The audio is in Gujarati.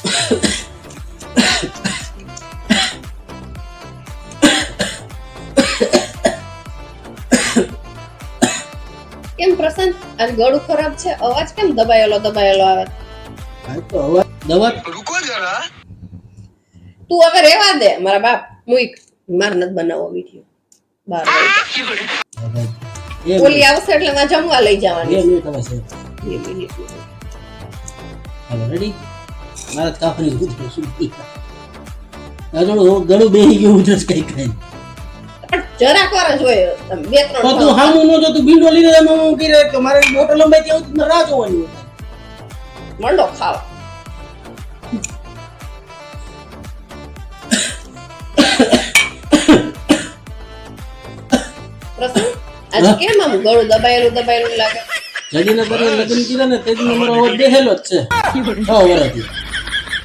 કેમ પ્રશાંત આજ ગળું ખરાબ છે? અવાજ કેમ દબાયેલો આવે? હા તો અવાજ દવા रुको जरा તું હવે રેવા દે મારા બાપ. મુઈક માર નત બનાવો વિડિયો 12 વાગે. ઓલી આવશે એટલે માં જમવા લઈ જવાની. 2 મિનિટ હવે છે. 2 મિનિટ. હાલો રેડી. મારા કાફની ગુડ સુઈ. ગળું બેહી ગયું ઉધરસ કઈ પણ જરાક વાર જ હોય. તમે બે ત્રણ તો તું હામું નો જો તું બીંડો લીધે એમાં હું કરી કે મારે બોટલ લંબાઈ ત્યાં સુધી રાહ જોવાની હોય. મંડો ખાવ. પ્રશાંત આજ કેમ આમ ગળું દબાયેલું લાગે? જડીને બરે લગ્ન કર્યા ને તેથી મારો અવાજ બેહેલો જ છે 6 વર્ષથી.